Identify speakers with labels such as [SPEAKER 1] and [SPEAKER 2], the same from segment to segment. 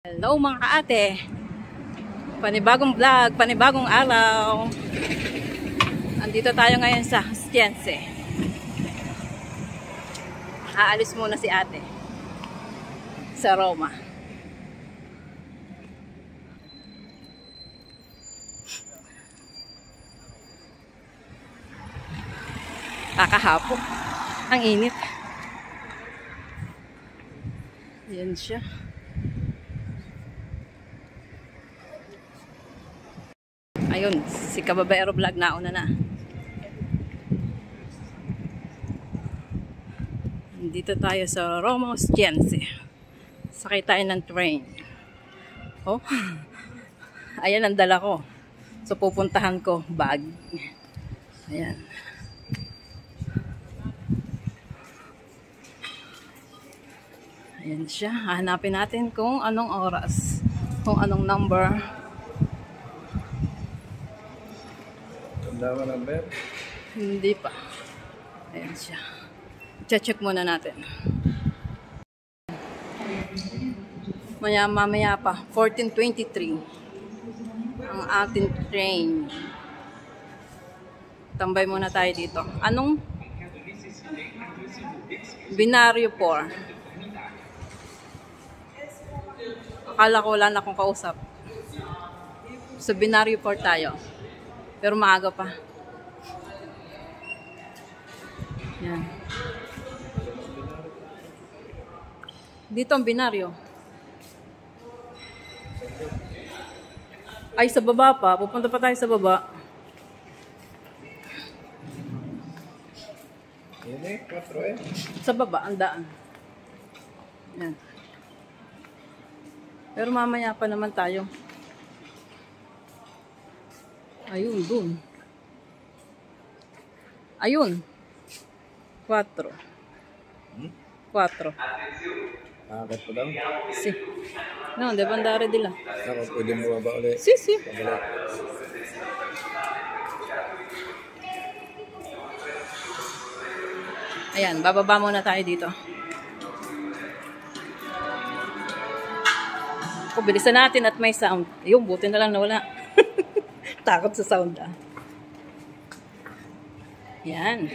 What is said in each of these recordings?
[SPEAKER 1] Hello mga kaate, panibagong vlog, panibagong araw. Andito tayo ngayon sa Ostiense. Aalis muna si ate sa Roma. Kakahapon, ang init. Yan siya. Ayun, si Kababaero Vlog nauna na. Dito tayo sa Roma Ostiense. Sakay tayo ng train. Oh, ayan ang dala ko. So pupuntahan ko, bag. Ayan. Ayan siya. Hanapin natin kung anong oras. Kung anong number.
[SPEAKER 2] Tanda number?
[SPEAKER 1] Hindi pa. Ayan siya. Check muna natin. Mamaya pa. 14:23. Ang ating train. Tambay muna tayo dito. Anong? Binario 4. Akala ko wala na akong kausap. So, Binario 4 tayo. Pero maaga pa. Yan. Dito ang Binario. Ay, sa baba pa. Pupunta pa tayo sa baba. Sa baba, ang daan. Yan. Pero mamaya pa naman tayo. Ayun, dun. Ayun. 4. 4.
[SPEAKER 2] Bakit po daw?
[SPEAKER 1] Si. No, de bandare dila.
[SPEAKER 2] Ako, pwede mo ba ulit?
[SPEAKER 1] Si.
[SPEAKER 2] Pabalik.
[SPEAKER 1] Ayan, bababa muna tayo dito. Bilisan natin at may sound. Yung buti na lang nawala. Takot sa sound ah. Yan.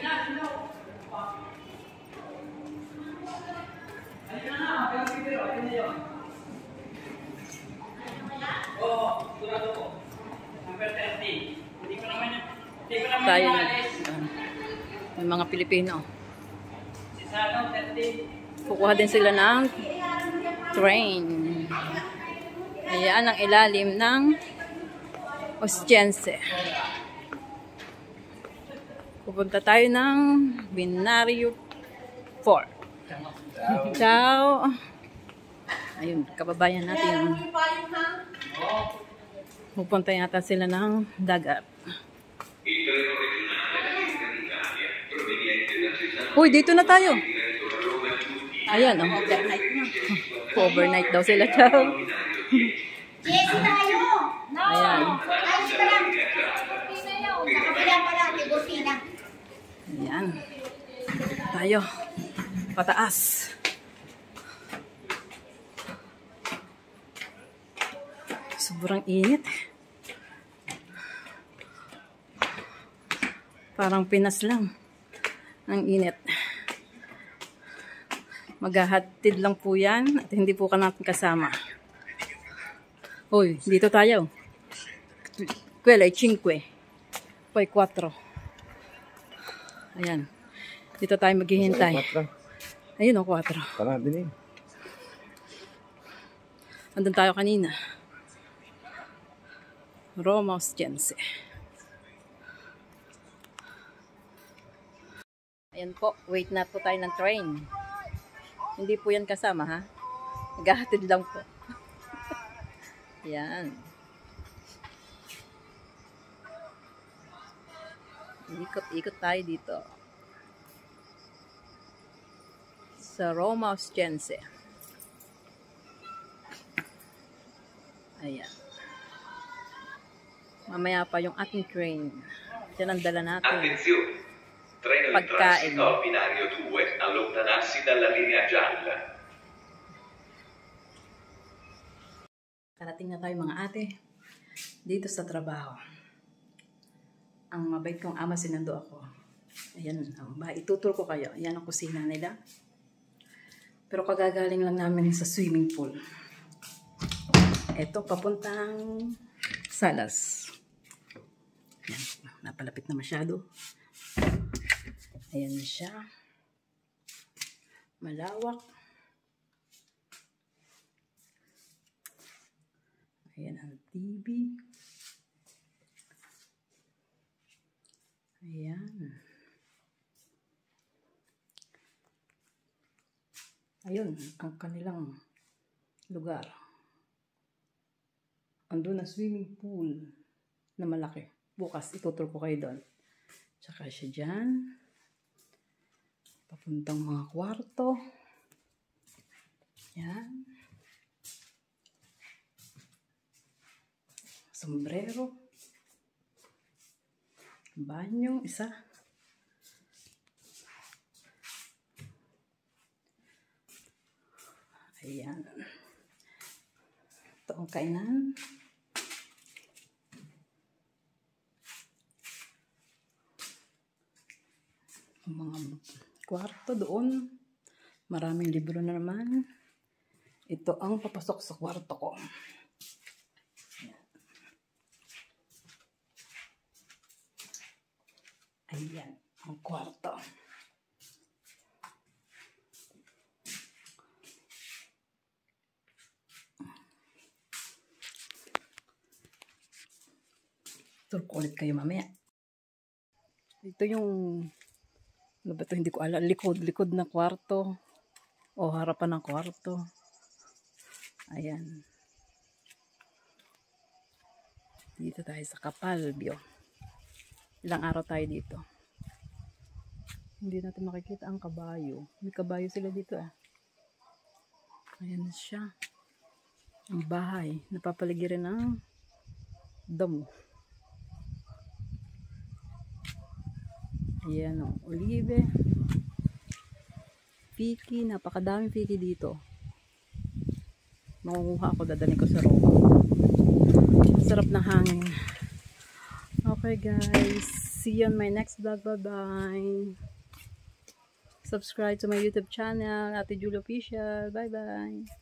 [SPEAKER 1] Tayo na. May mga Pilipino. Kukuha din sila ng train. Ayan ang ilalim ng Ostiense. Pupunta tayo ng Binario 4. Ciao. Ayun, kababayan natin. Pupunta yata sila ng dagat. Uy, dito na tayo. Ayan, oh. Overnight daw sila, ciao.
[SPEAKER 3] Yes, tayo! No!
[SPEAKER 1] Ayan.
[SPEAKER 3] Ayos pa lang! Sa kabila pala, tigosina.
[SPEAKER 1] Ayan. Tayo. Pataas. Sobrang init. Parang Pinas lang. Ang init. Maghahatid lang po yan at hindi po ka natin kasama. Uy, dito tayo. Quelle 5. Poi 4. Ayan. Dito tayo maghihintay. Ayun o, 4.
[SPEAKER 2] Tara, din eh.
[SPEAKER 1] Andun tayo kanina. Roma Ostiense. Ayan po, wait na po tayo ng train. Hindi po yan kasama ha. Naghahatid lang po. Yan. Ikot-ikot tayo dito. Sa Roma Ostiense. Ayan. Mamaya pa yung ating train. Yan ang dala natin.
[SPEAKER 4] Attenzione! Treno in transito a binario 2, allontanarsi dalla linea gialla.
[SPEAKER 1] Karating na tayo mga ate dito sa trabaho. Ang mabait kong ama, sinando ako. Ayan, itutur ko kayo. Ayan ang kusina nila. Pero kagagaling lang namin sa swimming pool. Ito, papuntang Salas. Ayan, napalapit na masyado. Ayan na siya. Malawak. Ayan ang TV. Ayan. Ayun, ang kanilang lugar. Andun na swimming pool na malaki. Bukas, itutur ko kayo doon. Tsaka siya dyan. Papuntang mga kwarto. Yan. Sombrero. Banyo, isa. Ayan. Ito ang kainan. Ang mga kwarto doon. Maraming libro na naman. Ito ang papasok sa kwarto ko. Ayan, ang kwarto. Tour ko ulit kayo mamaya. Ito yung, ano ba ito? Hindi ko alam. Likod na kwarto. O harapan ng kwarto. Ayan. Dito tayo sa Kapalbyo. Ilang araw tayo dito. Hindi natin makikita ang kabayo. May kabayo sila dito ah. Ayan na siya. Ang bahay. Napapaligiran ng damo. Ayan o. Olive. Piki. Napakadaming piki dito. Makukuha ako. Dadalhin ko sa Roma. Sarap ng hangin. Okay guys, see you on my next vlog. Bye-bye. Subscribe to my YouTube channel, Ate Julie Official. Bye-bye.